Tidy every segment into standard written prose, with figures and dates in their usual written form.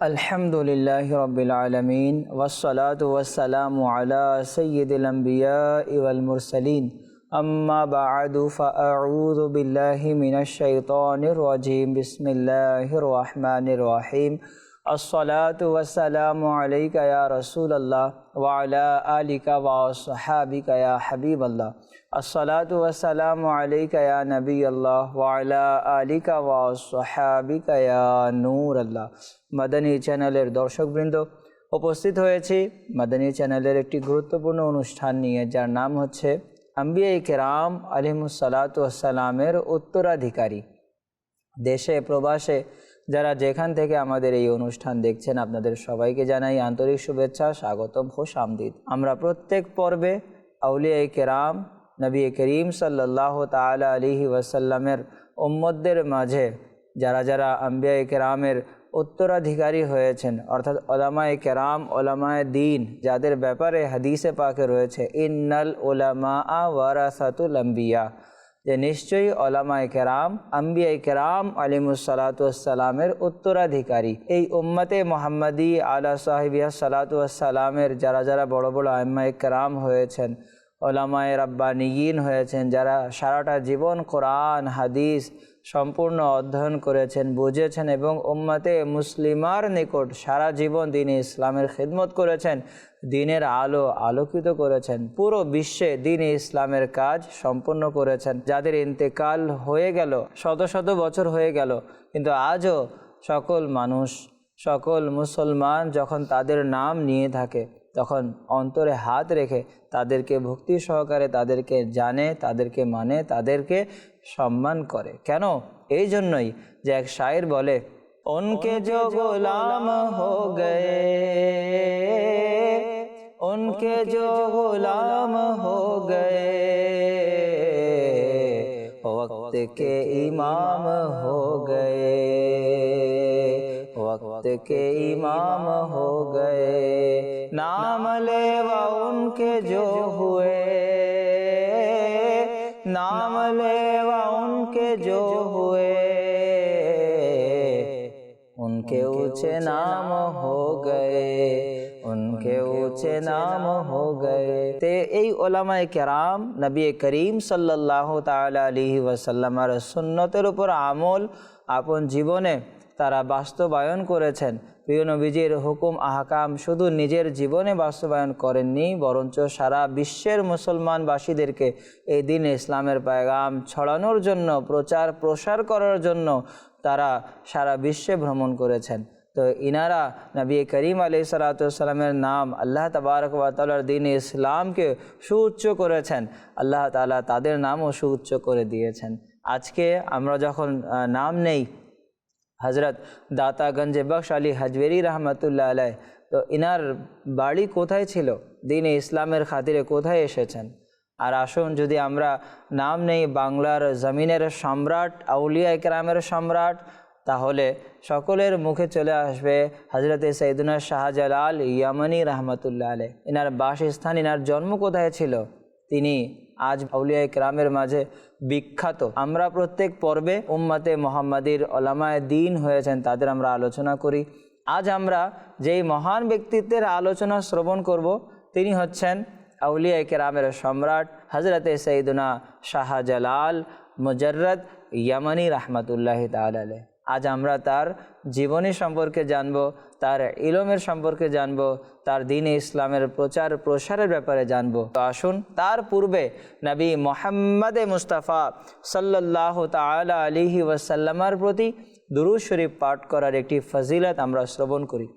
अल्हम्दुलिल्लाहि रब्बिल आलमीन वस्सलातु वस्सलामु अला सय्यिदिल अंबियाइ वल मुरसलीन अम्मा बअदु फ़अऊज़ु बिल्लाहि मिनश शैतानिर रजीम बिस्मिल्लाहिर रहमानिर रहीम अस्सलातु वस्सलामु अलैका या रसूलल्लाह व अला आलिका व अस्हाबिका या हबीबल्लाह अस्सलातु वस्सलामु अलैका या नबीअल्लाह व अला आलिका व अस्हाबिका या नूरल्लाह। মাদানী চ্যানেলের দর্শকবৃন্দ, উপস্থিত হয়েছি মাদানী চ্যানেলের একটি গুরুত্বপূর্ণ অনুষ্ঠান নিয়ে, যার নাম হচ্ছে আম্বিয়ায়ে কেরাম আলাইহিমুসসালাতু ওয়াসসালামের উত্তরাধিকারী। দেশে প্রবাসে যারা যেখান থেকে আমাদের এই অনুষ্ঠান দেখছেন, আপনাদের সবাইকে জানাই আন্তরিক শুভেচ্ছা, স্বাগতম, খুশ আমদিদ। আমরা প্রত্যেক পর্বে আউলিয়ায়ে কেরাম নবী করিম সাল্লাল্লাহু তাআলা আলাইহি ওয়াসাল্লামের উম্মতদের মাঝে যারা যারা আম্বিয়ায়ে কেরামের উত্তরাধিকারী হয়েছেন, অর্থাৎ ওলামায়ে কেরাম, ওলামায়ে দ্বীন, যাদের ব্যাপারে হাদিসে পাকে রয়েছে ইন্নাল উলামা ওয়ারাসাতুল আম্বিয়া, যে নিশ্চয়ই ওলামায়ে কেরাম আম্বিয়ায়ে কেরাম আলাইহিমুসসালাতু ওয়াসসালামের উত্তরাধিকারী। এই উম্মতে মুহাম্মাদি আলা সাহিবিহা সালাতু ওয়াসসালামের যারা যারা বড় বড় আইম্মায়ে কেরাম হয়েছেন, ওলামায়ে রাব্বানিয়িন হয়েছেন, যারা সারাটা জীবন কোরআন হাদিস সম্পূর্ণ অধ্যয়ন করেছেন, বুঝেছেন এবং উম্মতে মুসলিমার নিকট সারা জীবন দ্বীন ইসলামের খিদমত করেছেন, দ্বীনের আলো আলোকিত করেছেন, পুরো বিশ্বে দ্বীন ইসলামের কাজ সম্পূর্ণ করেছেন, যাদের ইন্তেকাল হয়ে গেল, শত শত বছর হয়ে গেল, কিন্তু আজও সকল মানুষ, সকল মুসলমান যখন তাদের নাম নিয়ে থাকে, তখন অন্তরে হাত রেখে তাদেরকে ভক্তি সহকারে তাদেরকে জানে, তাদেরকে মানে, তাদেরকে সম্মান করে। কেন? এই জন্যই যে এক শায়ের বলে, উনকে जो गुलाम हो गए, उनके जो गुलाम हो गए, वक्त के इमाम हो गए, वक्त के इमाम हो गए, नाम लेवा उनके जो हुए, नाम लेवा उनके जो हुए, उनके ऊंचे नाम हो गए, उनके ऊंचे नाम हो गए। ते এই ওলামায়ে কেরাম নবী করিম সাল্লাল্লাহু তাআলা আলাইহি ওয়াসাল্লামের সুন্নতের উপর আমল আপন জীবনে তারা বাস্তবায়ন করেছেন। প্রিয় নবীজির হুকুম আহকাম শুধু নিজের জীবনে বাস্তবায়ন করেননি, বরঞ্চ সারা বিশ্বের মুসলমানবাসীদেরকে এই দিন ইসলামের পয়গাম ছড়ানোর জন্য, প্রচার প্রসার করার জন্য তারা সারা বিশ্বে ভ্রমণ করেছেন। তো ইনারা নবী করিম আলাইহিস সালাতু ওয়াস সালামের নাম, আল্লাহ তাবারক ওয়া তাআলার দ্বীন ইসলামকে সুউচ্চ করেছেন, আল্লাহ তাআলা তাদের নামও সুউচ্চ করে দিয়েছেন। আজকে আমরা যখন নাম নেই হজরত দাতা গঞ্জে বখশ আলী হাজবেরি রহমতুল্লাহ আলাইহ, তো ইনার বাড়ি কোথায় ছিল, দ্বীন ইসলামের খাতিরে কোথায় এসেছেন। আর আসুন, যদি আমরা নাম নেই বাংলার জমিনের সম্রাট, আউলিয়ায়ে কেরামের সম্রাট, তাহলে সকলের মুখে চলে আসবে হজরতে সৈয়দনা শাহজালাল ইয়ামানি রহমতুল্লাহ আলাইহ। ইনার বাসস্থান, ইনার জন্ম কোথায় ছিল, তিনি আজ আউলিয়ায়ে কেরামের মাঝে বিখ্যাত। আমরা প্রত্যেক পর্বে উম্মতে মুহাম্মাদির ওলামায়ে দ্বীন হয়েছেন তাদের আমরা আলোচনা করি। আজ আমরা যেই মহান ব্যক্তিত্বের আলোচনা শ্রবণ করব, তিনি হচ্ছেন আউলিয়ায়ে কেরামের সম্রাট হজরতে সৈয়দনা শাহজালাল মুজাররদ ইয়ামানি রহমতুল্লাহি তাআলা আলাইহ। আজ আমরা তার জীবনী সম্পর্কে জানব, তার ইলমের সম্পর্কে জানব, তার দ্বীনে ইসলামের প্রচার প্রসারের ব্যাপারে জানব। তো আসুন, তার পূর্বে নবী মুহাম্মদে মুস্তাফা সাল্লাল্লাহু তাআলা আলাইহি ওয়াসাল্লামের প্রতি দুরূদ শরীফ পাঠ করার একটি ফজিলত আমরা শ্রবণ করি।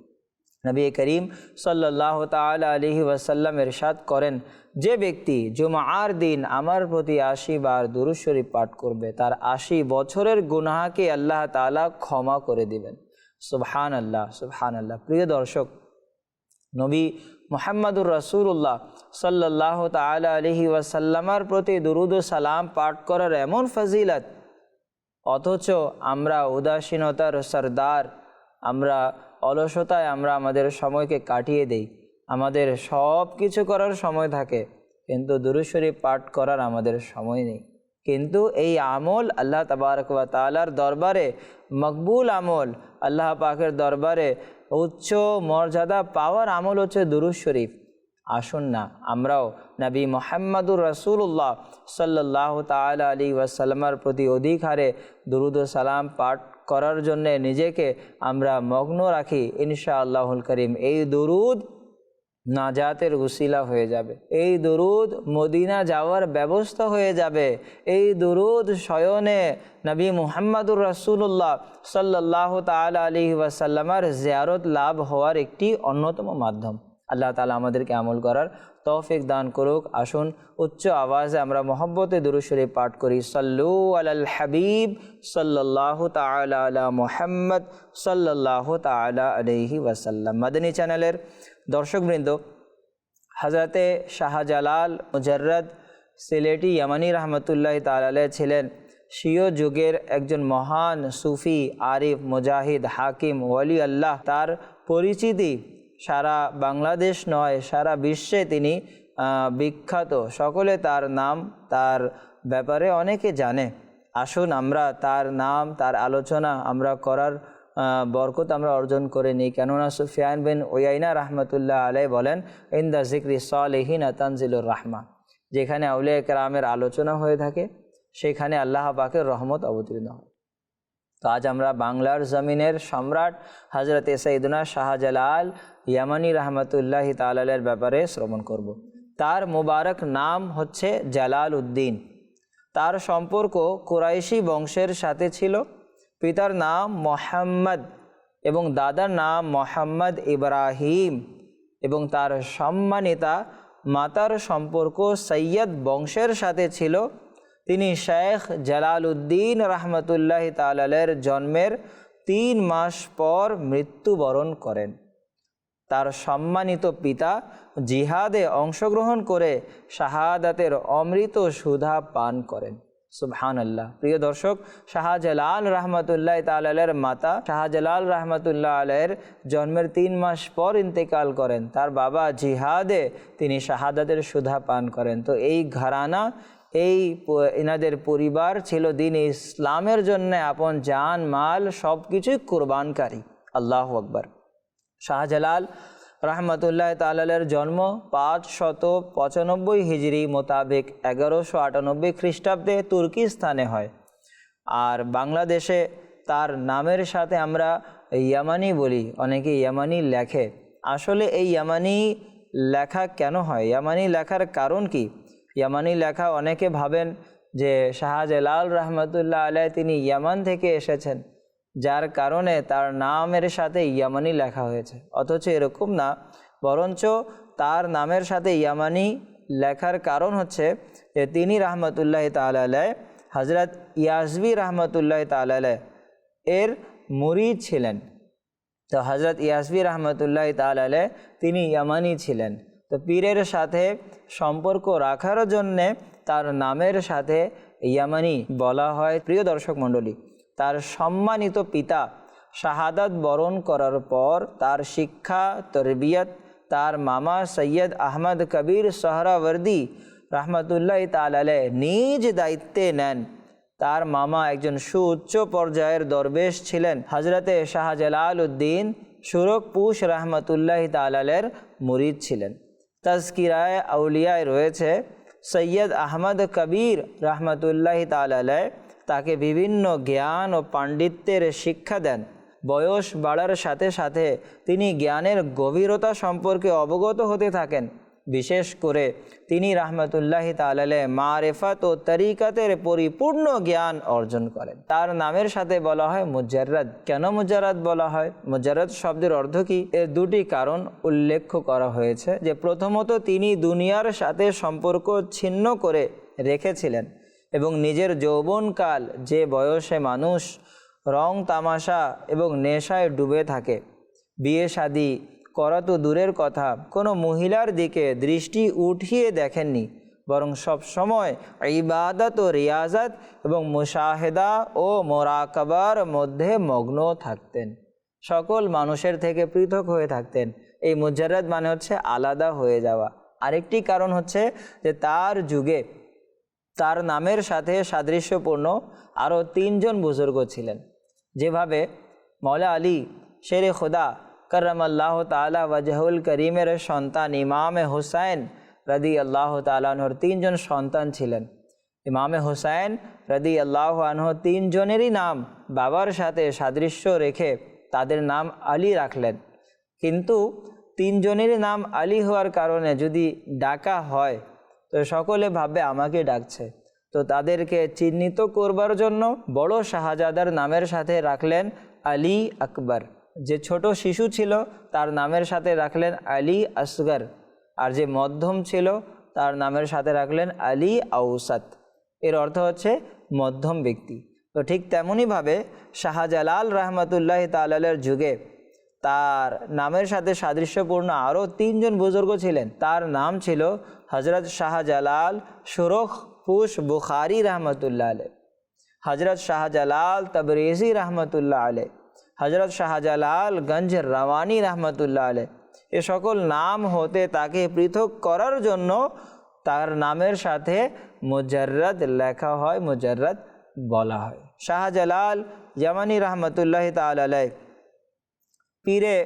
নবী করিম সাল্লাল্লাহু তাআলা আলাইহি ওয়াসাল্লাম ইরশাদ করেন, যে ব্যক্তি জুমার দিন আমার প্রতি ৮০ বার দুরূদ শরীফ পাঠ করবে, তার ৮০ বছরের গুনাহকে আল্লাহ তাআলা ক্ষমা করে দিবেন। সুবহানাল্লাহ, সুবহানাল্লাহ। প্রিয় দর্শক, নবী মুহাম্মদুর রাসূলুল্লাহ সাল্লাল্লাহু তাআলা আলাইহি ওয়াসাল্লামের প্রতি দুরূদ ও সালাম পাঠ করার এমন ফজিলত, অথচ আমরা উদাসীনতার সরদার, আমরা অলসতায় আমরা আমাদের সময়কে কাটিয়ে দেই। আমাদের সব কিছু করার সময় থাকে, কিন্তু দুরূদ শরীফ পাঠ করার আমাদের সময় নেই। কিন্তু এই আমল আল্লাহ তাবারক ওয়া তাআলার দরবারে মকবুল আমল, আল্লাহ পাকের দরবারে উচ্চ মর্যাদা পাওয়ার আমল হচ্ছে দুরূদ শরীফ। আসুন না আমরাও নবী মুহাম্মদুর রাসূলুল্লাহ সাল্লাল্লাহু তাআলা আলাইহি ওয়াসাল্লামের প্রতি অধিক হারে দুরূদ ও সালাম পাঠ করার জন্য নিজেকে আমরা মগ্ন রাখি। ইনশাআল্লাহুল করিম এই দুরূদ নাজাতের উসিলা হয়ে যাবে, এই দুরূদ মদিনা যাওয়ার ব্যবস্থা হয়ে যাবে, এই দুরূদ শয়নে নবী মুহাম্মদুর রাসূলুল্লাহ সাল্লাল্লাহু তাআলা আলাইহি ওয়াসাল্লামের জিয়ারত লাভ হওয়ার একটি অন্যতম মাধ্যম। আল্লাহ তাআলা আমাদেরকে আমল করার তৌফিক দান করুক। আসুন উচ্চ আওয়াজে আমরা মহব্বতে দুরূদ শরীফ পাঠ করি। সাল্লু আলাল হাবিব সাল্লাল্লাহু তাআলা আলা মুহাম্মদ সাল্লাল্লাহু তাআলা আলাইহি ওয়াসাল্লাম। মাদানী চ্যানেলের দর্শকবৃন্দ, হযরতে শাহজালাল মুজাররদ সিলেটি ইয়ামানি রহমতুল্লাহ তাআলা আলাইহি ছিলেন শিয় যুগের একজন মহান সুফি, আরিফ, মুজাহিদ, হাকিম, ওয়ালি আল্লাহ। তার পরিচিতি সারা বাংলাদেশ নয়, সারা বিশ্বে তিনি বিখ্যাত। সকলে তার নাম, তার ব্যাপারে অনেকে জানে। আসুন আমরা তার নাম, তার আলোচনা আমরা করার বরকত আমরা অর্জন করে নিই। কেননা সুফিয়ান বিন উয়াইনা রহমতুল্লাহ আলাইহি বলেন, ইনদা যিকরি সালিহিন তানজিলুর রাহমা, যেখানে আউলিয়া কেরামের আলোচনা হয়ে থাকে সেখানে আল্লাহ পাকের রহমত অবতীর্ণ হয়। তো আজ আমরা বাংলার জমিনের সম্রাট হযরতে সাইয়েদনা শাহজালাল ইয়ামানি রহমতুল্লাহ তাআলা আলাইহির ব্যাপারে শ্রবণ করব। তার মুবারক নাম হচ্ছে জালাল উদ্দিন। তার সম্পর্ক কুরাইশি বংশের সাথে ছিল। পিতার নাম মোহাম্মদ এবং দাদার নাম মোহাম্মদ ইব্রাহিম, এবং তার সম্মানিতা মাতার সম্পর্ক সৈয়দ বংশের সাথে ছিল। তিনি শেখ জালাল উদ্দিন রহমতুল্লাহ তাআলা আলাইহির জন্মের 3 মাস পর মৃত্যুবরণ করেন। তার সম্মানিত পিতা জিহাদে অংশগ্রহণ করে শাহাদাতের অমৃত সুধা পান করেন। সুবহানাল্লাহ। প্রিয় দর্শক, শাহজালাল রহমতুল্লাহ তাআলা আলাইহির মাতা শাহজালাল রহমতুল্লাহ আলাইহির জন্মের 3 মাস পর ইন্তেকাল করেন। তার বাবা জিহাদে তিনি শাহাদাতের সুধা পান করেন। তো এই ঘরানা, এনাদের পরিবার ছিল দিন ইসলামের জন্য আপন জান মাল সব কিছুই কুরবানকারী। আল্লাহু আকবার। শাহজালাল রহমতুল্লাহ তাআলা আলাইহির জন্ম 595 হিজরি মোতাবেক 1198 খ্রিস্টাব্দে তুর্কিস্তানে হয়। আর বাংলাদেশে তার নামের সাথে আমরা ইয়ামানি বলি, অনেকে ইয়ামানি লেখে। আসলে এই ইয়ামানি লেখা কেন হয়, ইয়ামানি লেখার কারণ কি? ইয়ামানি লেখা অনেকে ভাবেন যে শাহজালাল রহমতুল্লাহ আলাইহি তিনি ইয়ামান থেকে এসেছেন, যার কারণে তার নামের সাথে ইয়ামানি লেখা হয়েছে। অথচ এরকম না, বরঞ্চ তার নামের সাথে ইয়ামানি লেখার কারণ হচ্ছে যে তিনি রহমতুল্লাহ তাআলা আলাইহি হযরত ইয়াজবি রহমতুল্লাহ তাআলা আলাইহি এর মুরিদ ছিলেন। তো হযরত ইয়াজবি রহমতুল্লাহ তাআলা আলাইহি তিনি ইয়ামানি ছিলেন। তো পীরের সাথে সম্পর্ক রাখার জন্যে তার নামের সাথে ইয়ামানি বলা হয়। প্রিয় দর্শক মণ্ডলী, তার সম্মানিত পিতা শাহাদাত বরণ করার পর তার শিক্ষা তরবিয়ত তার মামা সৈয়দ আহমদ কবির সোহরাওয়ার্দী রহমতুল্লাহ তাআলা আলাইহি নিজ দায়িত্বে নেন। তার মামা একজন সুউচ্চ পর্যায়ের দরবেশ ছিলেন। হযরতে শাহজালাল উদ্দিন সুরকপুশ রহমতুল্লাহ তাআলা আলাইহির মুরিদ ছিলেন। তাজকিরায়ে আউলিয়ায় রয়েছে সৈয়দ আহমদ কবির রহমতুল্লাহ তাআলা আলাইহি তাকে বিভিন্ন জ্ঞান ও পাণ্ডিত্যের শিক্ষা দেন। বয়স বাড়ার সাথে সাথে তিনি জ্ঞানের গভীরতা সম্পর্কে অবগত হতে থাকেন। বিশেষ করে তিনি রহমতুল্লাহ তাআলা আলাইহি মারিফাত ও তরিকাতের পরিপূর্ণ জ্ঞান অর্জন করেন। তার নামের সাথে বলা হয় মুজাররদ। কেন মুজাররদ বলা হয়? মুজাররদ শব্দের অর্থ কি? এর 2টি কারণ উল্লেখ করা হয়েছে। যে প্রথমত তিনি দুনিয়ার সাথে সম্পর্ক ছিন্ন করে রেখেছিলেন এবং নিজের যৌবনকাল, যে বয়সে মানুষ রং তামাশা এবং নেশায় ডুবে থাকে, বিয়ে শাদী করা তো দূরের কথা, কোনো মহিলার দিকে দৃষ্টি উঠিয়ে দেখেননি, বরং সব সময় ইবাদত ও রিয়াজত এবং মুশাহেদা ও মোরাকাবার মধ্যে মগ্ন থাকতেন। সকল মানুষের থেকে পৃথক হয়ে থাকতেন। এই মুজাররদ মানে হচ্ছে আলাদা হয়ে যাওয়া। আরেকটি কারণ হচ্ছে যে তার যুগে তার নামের সাথে সাদৃশ্যপূর্ণ আরও 3 জন বুজুর্গ ছিলেন। যেভাবে মৌলা আলী শেরে খুদা কররামাল্লাহু তাআলা ওয়াজহুল করিমের সন্তান ইমামে হুসাইন রাদিয়াল্লাহু তাআলা আনহুর তিনজন সন্তান ছিলেন। ইমামে হুসাইন রাদিয়াল্লাহু আনহু তিনজনেরই নাম বাবার সাথে সাদৃশ্য রেখে তাদের নাম আলী রাখলেন। কিন্তু তিনজনেরই নাম আলী হওয়ার কারণে যদি ডাকা হয় তো সকলে ভাববে আমাকে ডাকছে, তো তাদেরকে চিহ্নিত করবার জন্য বড় শাহজাদার নামের সাথে রাখলেন আলী আকবর, যে ছোট শিশু ছিল তার নামের সাথে রাখলেন আলী আসগর, আর যে মধ্যম ছিল তার নামের সাথে রাখলেন আলী আউসাত। এর অর্থ হচ্ছে মধ্যম ব্যক্তি। তো ঠিক তেমনইভাবে শাহজালাল রহমতুল্লাহ তাআলার যুগে তার নামের সাথে সাদৃশ্যপূর্ণ আরও তিনজন বুজুর্গ ছিলেন। তার নাম ছিল হজরত শাহজালাল সুরখপুশ বুখারি রহমতুল্লাহ আলাই, হজরত শাহজালাল তবরেজি রহমতুল্লাহ আলাই, হজরত শাহজালাল গঞ্জ রওয়ানি রহমতুল্লাহ আলাই। এ সকল নাম হতে তাকে পৃথক করার জন্য তার নামের সাথে মুজাররদ লেখা হয়, মুজাররদ বলা হয়। শাহজালাল ইয়ামানি রহমতুল্লাহ তাআলা আলাই পীরে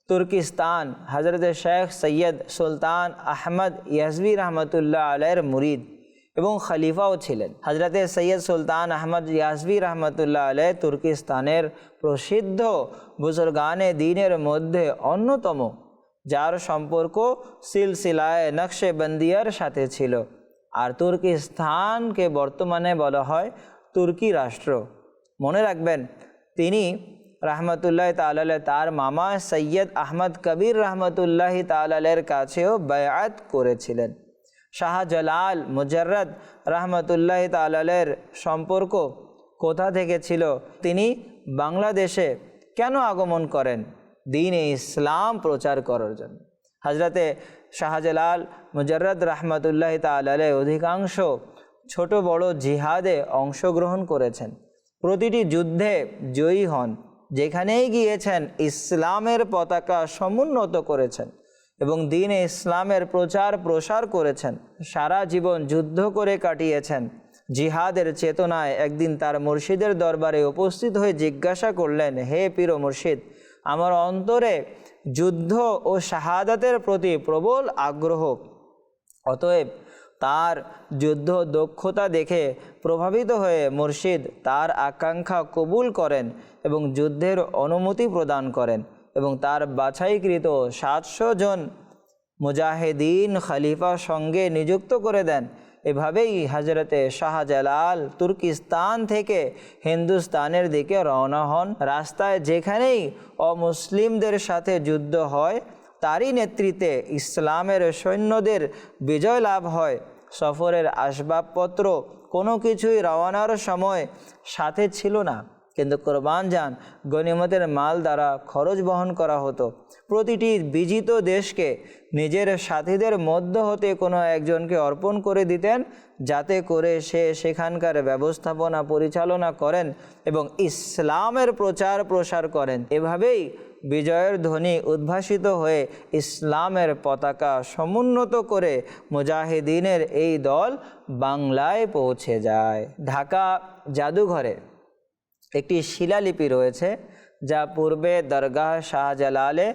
তুর্কিস্তান হজরত শেখ সৈয়দ সুলতান আহমদ ইয়াজবি রহমতুল্লাহ আলাইয়ের মুরিদ এবং খলিফাও ছিলেন। হজরত সৈয়দ সুলতান আহমদ ইয়াজবি রহমতুল্লাহ আলাই তুর্কিস্তানের প্রসিদ্ধ বুজুর্গানে দ্বীনের মধ্যে অন্যতম, যার সম্পর্ক সিলসিলায়ে নকশবন্দিয়ার সাথে ছিল। আর তুর্কিস্তানকে বর্তমানে বলা হয় তুর্কি রাষ্ট্র। মনে রাখবেন, তিনি রহমতুল্লাহ তাআলা তার মামা সৈয়দ আহমদ কবির রহমতুল্লাহ তাআলার কাছেও বায়াত করেছিলেন। শাহজালাল মুজাররদ রহমতুল্লাহ তাআলার সম্পর্ক কোথা থেকে ছিল? তিনি বাংলাদেশে কেন আগমন করেন? দ্বীন-এ ইসলাম প্রচার করার জন্য। হজরতে শাহজালাল মুজাররদ রহমতুল্লাহ তাআলা অধিকাংশ ছোট বড় জিহাদে অংশগ্রহণ করেছেন, প্রতিটি যুদ্ধে জয়ী হন, যেখানেই গিয়েছেন ইসলামের পতাকা সমুন্নত করেছেন এবং দ্বীন-এ ইসলামের প্রচার প্রসার করেছেন। সারা জীবন যুদ্ধ করে কাটিয়েছেন। জিহাদের চেতনায় একদিন তার মুর্শিদের দরবারে উপস্থিত হয়ে জিজ্ঞাসা করলেন, হে পীর ও মুর্শিদ, আমার অন্তরে যুদ্ধ ও শাহাদাতের প্রতি প্রবল আগ্রহ, অতএব তার যুদ্ধ দক্ষতা দেখে প্রভাবিত হয়ে মুর্শিদ তার আকাঙ্ক্ষা কবুল করেন এবং যুদ্ধের অনুমতি প্রদান করেন এবং তার বাছাইকৃত 700 জন মুজাহিদিন খলিফা সঙ্গে নিযুক্ত করে দেন। এভাবেই হজরতে শাহজালাল তুর্কিস্তান থেকে হিন্দুস্তানের দিকে রওনা হন। রাস্তায় যেখানেই অমুসলিমদের সাথে যুদ্ধ হয় তারই নেতৃত্বে ইসলামের সৈন্যদের বিজয় লাভ হয়। সফরের আসবাবপত্র কোনো কিছুই রওনার সময় সাথে ছিল না, কিন্তু কোরবান যান গনিমতের মাল দ্বারা খরচ বহন করা হতো। প্রতিটি বিজিত দেশকে নিজের সাথীদের মধ্য হতে কোনো একজনকে অর্পণ করে দিতেন, যাতে করে সে সেখানকার ব্যবস্থাপনা পরিচালনা করেন এবং ইসলামের প্রচার প্রসার করেন। এভাবেই বিজয়ের ধ্বনি উদ্ভাসিত হয়ে ইসলামের পতাকা সমুন্নত করে মুজাহিদিনের এই দল বাংলায় পৌঁছে যায়। ঢাকা জাদুঘরে একটি শিলালিপি রয়েছে, যা পূর্বে দরগাহ শাহজালালে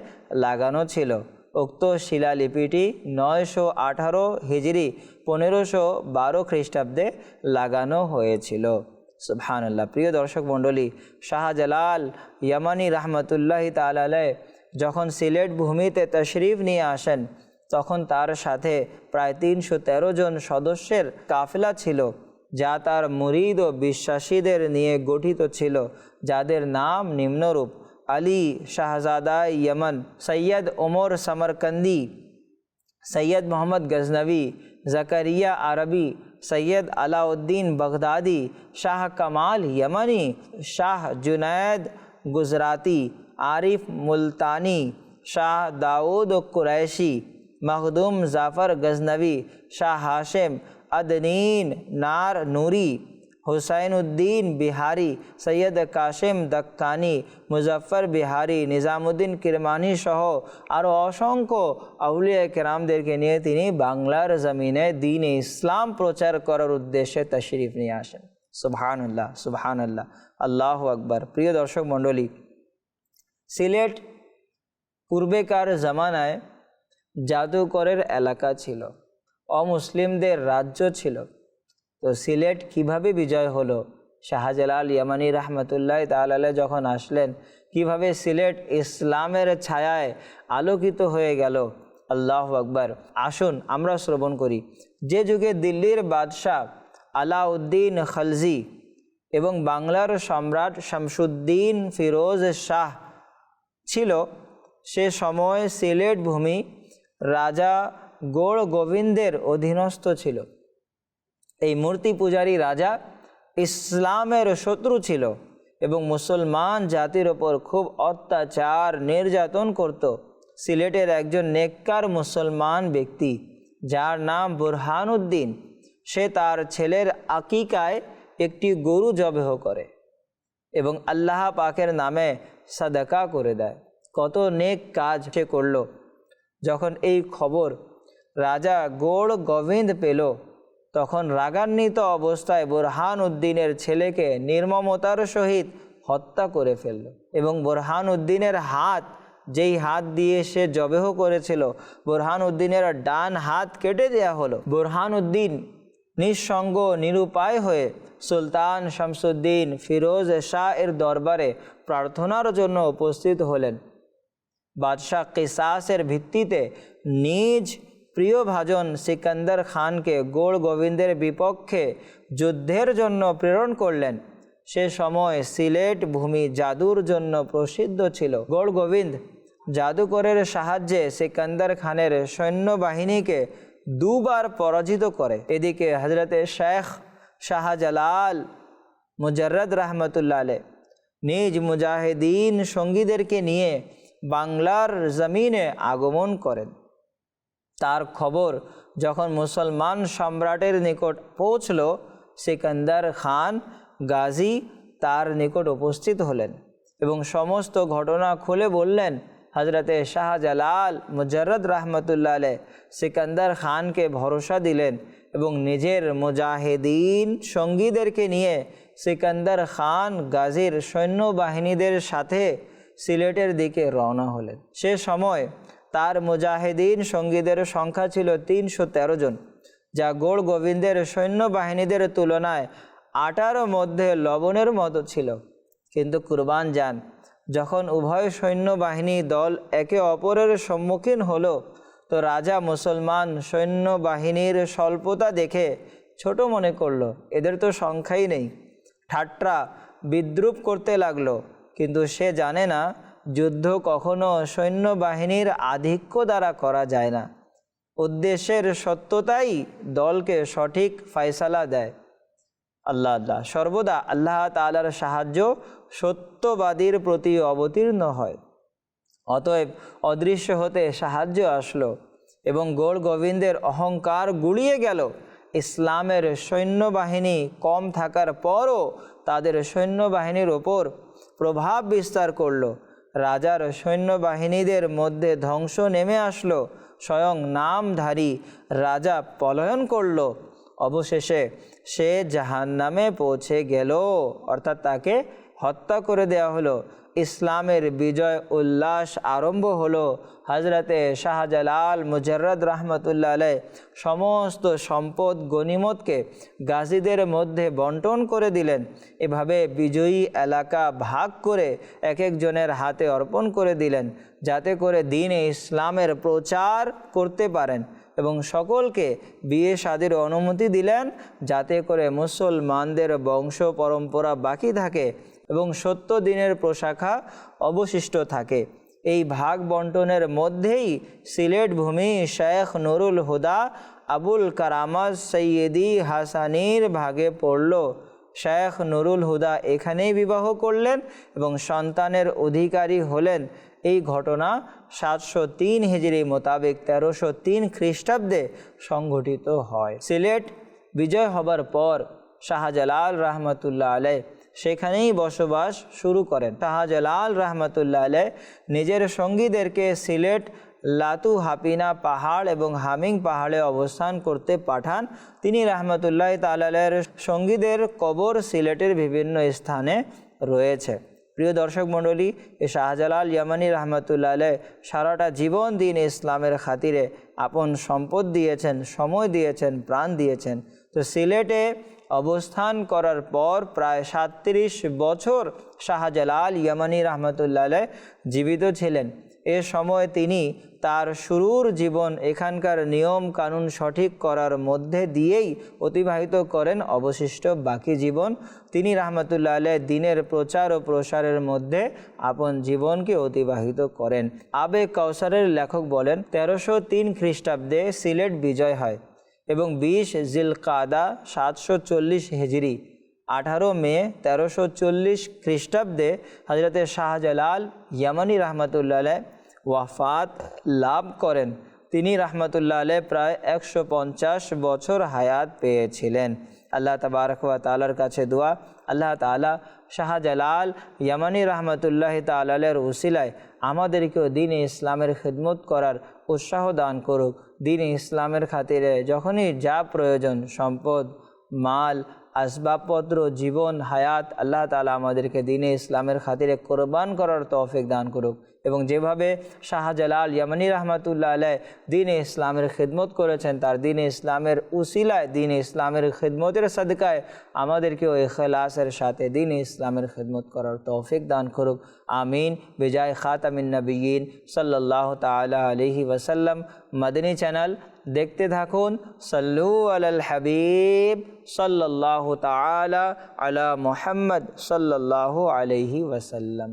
লাগানো ছিল। উক্ত শিলালিপিটি 918 হিজরি 1512 খ্রিস্টাব্দে লাগানো হয়েছিল। সুবহানাল্লাহ। প্রিয় দর্শক মণ্ডলী, শাহজালাল ইয়ামানি রহমতুল্লাহ তাআলা আলাইহ যখন সিলেট ভূমিতে তশরিফ নিয়ে আসেন, তখন তার সাথে প্রায় 313 জন সদস্যের কাফেলা ছিল, যা তার মুরিদ ও বিশ্বাসীদের নিয়ে গঠিত ছিল, যাদের নাম নিম্নরূপ: আলী শাহজাদা ইয়মন, সৈয়দ ওমর সমরকন্দি, সৈয়দ মোহাম্মদ গজনবী, জাকারিয়া আরবি, সৈয়দ আলাউদ্দিন बगदादी, शाह कमाल यमनी, शाह जुनैद गुजराती, आरिफ मुल्तानी, शाह दाऊद कुरैशी, मखदूम जाफ़र गजनवी, शाह हाशिम अदनीन नार नूरी, हुसैनुद्दीन बिहारी, सैयद काशिम दक्कानी, मुजफ्फर बिहारी, निज़ामुद्दीन किरमानी सह और असंख्य আউলিয়া কেরামদেরকে নিয়ে তিনি বাংলার জমিনে দ্বীন ইসলাম প্রচার করার উদ্দেশ্যে তশরিফ নিয়ে আসেন। সুবহানাল্লাহ, সুবহানাল্লাহ, আল্লাহু আকবার। প্রিয় দর্শক মণ্ডলী, সিলেট পূর্বেকার জামানায় জাদুকরের এলাকা ছিল, অমুসলিমদের রাজ্য ছিল। তো সিলেট কিভাবে বিজয় হলো, শাহজালাল ইয়ামানি রহমতুল্লাহ তাআলা যখন আসলেন, কিভাবে সিলেট ইসলামের ছায়ায় আলোকিত হয়ে গেল। আল্লাহু আকবার। আসুন আমরা শ্রবণ করি। যে যুগে দিল্লির বাদশাহ আলাউদ্দিন খলজি এবং বাংলার সম্রাট শামসুদ্দিন ফিরোজ শাহ ছিল, সে সময় সিলেট ভূমি রাজা গৌড় গোবিন্দের অধীনস্থ ছিল। এই মূর্তি পূজারী রাজা ইসলামের শত্রু ছিল এবং মুসলমান জাতির ওপর খুব অত্যাচার নির্যাতন করত। সিলেটের একজন নেককার মুসলমান ব্যক্তি যার নাম বুরহানুদ্দিন, সে তার ছেলের আকিকায় একটি গরু জবেহ করে এবং আল্লাহ পাকের নামে সাদাকা করে দেয়। কত নেক কাজ সে করল। যখন এই খবর রাজা গৌড় গোবিন্দ পেল, তখন রাগান্বিত অবস্থায় বুরহানুদ্দিনের ছেলেকে নির্মমতার সহিত হত্যা করে ফেলল এবং বুরহানুদ্দিনের হাত, যেই হাত দিয়ে সে জবেহ করেছিল, বুরহানুদ্দিনের ডান হাত কেটে দেয়া হলো। বুরহানুদ্দিন নিঃসঙ্গ নিরুপায় হয়ে সুলতান শামসুদ্দিন ফিরোজ শাহ এর দরবারে প্রার্থনার জন্য উপস্থিত হলেন। বাদশাহ কিসাসের ভিত্তিতে নিজ প্রিয়ভাজন সিকান্দার খানকে গৌড় গোবিন্দের বিপক্ষে যুদ্ধের জন্য প্রেরণ করলেন। সে সময় সিলেট ভূমি জাদুর জন্য প্রসিদ্ধ ছিল। গৌড় গোবিন্দ জাদুকরের সাহায্যে সিকান্দার খানের সৈন্যবাহিনীকে দুবার পরাজিত করে। এদিকে হজরতে শেখ শাহজালাল মুজাররদ রহমতুল্লাহ আলাইহ নিজ মুজাহিদিন সঙ্গীদেরকে নিয়ে বাংলার জমিনে আগমন করেন। তার খবর যখন মুসলমান সম্রাটের নিকট পৌঁছল, সিকান্দার খান গাজী তার নিকট উপস্থিত হলেন এবং সমস্ত ঘটনা খুলে বললেন। হজরতে শাহজালাল মুজাররদ রহমতুল্লাহ আলাইহ সিকান্দার খানকে ভরসা দিলেন এবং নিজের মুজাহিদিন সঙ্গীদেরকে নিয়ে সিকান্দার খান গাজীর সৈন্যবাহিনীদের সাথে সিলেটের দিকে রওনা হলেন। সে সময় তার মুজাহিদিন সঙ্গীদের সংখ্যা ছিল 313 জন, যা গৌড় গোবিন্দের সৈন্যবাহিনীদের তুলনায় আটার মধ্যে লবণের মতো ছিল। কিন্তু কুরবান যান, যখন উভয় সৈন্যবাহিনী দল একে অপরের সম্মুখীন হলো, তো রাজা মুসলমান সৈন্যবাহিনীর স্বল্পতা দেখে ছোট মনে করলো, এদের তো সংখ্যাই নেই। ঠাট্টা বিদ্রুপ করতে লাগলো। কিন্তু সে জানে না, যুদ্ধ কখনো সৈন্যবাহিনীর আধিক্য দ্বারা করা যায় না। উদ্দেশ্যের সত্যতাই দলকে সঠিক ফয়সালা দেয়। আল্লাহ সর্বদা আল্লাহ তাআলার সাহায্য সত্যবাদীর প্রতি অবতীর্ণ হয়। অতএব অদৃশ্য হতে সাহায্য আসলো এবং গৌড় গোবিন্দের অহংকার গুলিয়ে গেল। ইসলামের সৈন্যবাহিনী কম থাকার পরও তাদের সৈন্যবাহিনীর ওপর প্রভাব বিস্তার করলো। রাজার সৈন্যবাহিনীদের মধ্যে ধ্বংস নেমে আসলো। স্বয়ং নামধারী রাজা পলায়ন করল। অবশেষে সে জাহান্নামে পৌঁছে গেল, অর্থাৎ তাকে হত্যা করে দেওয়া হলো। ইসলামের বিজয় উল্লাস আরম্ভ হলো। হজরতে শাহজালাল মুজাররদ রহমতুল্লাহ আলাইহ সমস্ত সম্পদ গনিমতকে গাজীদের মধ্যে বন্টন করে দিলেন। এভাবে বিজয়ী এলাকা ভাগ করে এক একজনের হাতে অর্পণ করে দিলেন, যাতে করে দ্বীনে ইসলামের প্রচার করতে পারেন এবং সকলকে বিয়ে শাদীর অনুমতি দিলেন, যাতে করে মুসলমানদের বংশ পরম্পরা বাকি থাকে এবং সত্য দিনের প্রশাখা অবশিষ্ট থাকে। এই ভাগ বন্টনের মধ্যেই সিলেট ভূমি শেখ নুরুল হুদা আবুল কারামাত সৈয়দি হাসানির ভাগে পড়ল। শেখ নুরুল হুদা এখানেই বিবাহ করলেন এবং সন্তানের অধিকারী হলেন। এই ঘটনা 703 হিজরি মোতাবেক 1303 খ্রিস্টাব্দে সংঘটিত হয়। সিলেট বিজয় হবার পর শাহজালাল রহমতুল্লাহ আলাইহ সেখানেই বসবাস শুরু করেন। শাহজালাল রহমতুল্লাহ আলাইহ নিজের সঙ্গীদেরকে সিলেট লাতু হাপিনা পাহাড় এবং হামিং পাহাড়ে অবস্থান করতে পাঠান। তিনি রহমতুল্লাহ তাআলার সঙ্গীদের কবর সিলেটের বিভিন্ন স্থানে রয়েছে। প্রিয় দর্শক মণ্ডলী, এ শাহজালাল ইয়ামানি রহমতুল্লাহ আলাইহ সারাটা জীবন দিন ইসলামের খাতিরে আপন সম্পদ দিয়েছেন, সময় দিয়েছেন, প্রাণ দিয়েছেন। তো সিলেটে অবস্থান করার পর প্রায় 37 বছর শাহজালাল ইয়ামানি রহমতুল্লাহ আলাইহ জীবিত ছিলেন। এ সময় তিনি তার শুরুর জীবন এখানকার নিয়ম কানুন সঠিক করার মধ্যে দিয়েই অতিবাহিত করেন। অবশিষ্ট বাকি জীবন তিনি রহমতুল্লাহ আলাইহ দিনের প্রচার ও প্রসারের মধ্যে আপন জীবনকে অতিবাহিত করেন। আবে কাউসারের লেখক বলেন, 1303 খ্রিস্টাব্দে সিলেট বিজয় হয় এবং 20 জিলকাদা 740 হিজরি 18 মে 1340 খ্রিস্টাব্দে হজরতে শাহজালাল ইয়ামানি রহমতুল্লাহ আলাইহ ওয়াফাত লাভ করেন। তিনি রহমতুল্লাহ আলাইহ প্রায় 150 বছর হায়াত পেয়েছিলেন। আল্লাহ তাবারক ওয়া তাআলার কাছে দোয়া, আল্লাহ তাআলা শাহজালাল ইয়ামানি রহমতুল্লাহ তাআলা আলাইহির উসিলায় আমাদেরকেও দ্বীন ইসলামের খিদমত করার উৎসাহ দান করুক। দ্বীন ইসলামের খাতিরে যখনই যা প্রয়োজন, সম্পদ, মাল, আসবাবপত্র, জীবন, হায়াত, আল্লাহ তাআলা আমাদেরকে দ্বীন ইসলামের খাতিরে কোরবান করার তৌফিক দান করুক। এবং যেভাবে শাহজালাল ইয়ামানি রহমতুল্লাহ আলাইহ দ্বীন ইসলামের খিদমত করেছেন, তার দ্বীন ইসলামের উসিলায়, দ্বীন ইসলামের খিদমতের সদকায় আমাদেরকেও ইখলাসের সাথে দ্বীন ইসলামের খিদমত করার তৌফিক দান করুক। আমিন। বিজায় খাতামিন নবিয়্যিন সাল্লাল্লাহু তাআলা আলাইহি ওয়াসাল্লাম। মদনী চ্যানেল দেখতে থাকুন। সাল্লু আলাল হাবিব সাল্লাল্লাহু তাআলা আলা মুহাম্মদ সাল্লাল্লাহু আলাইহি ওয়াসাল্লাম।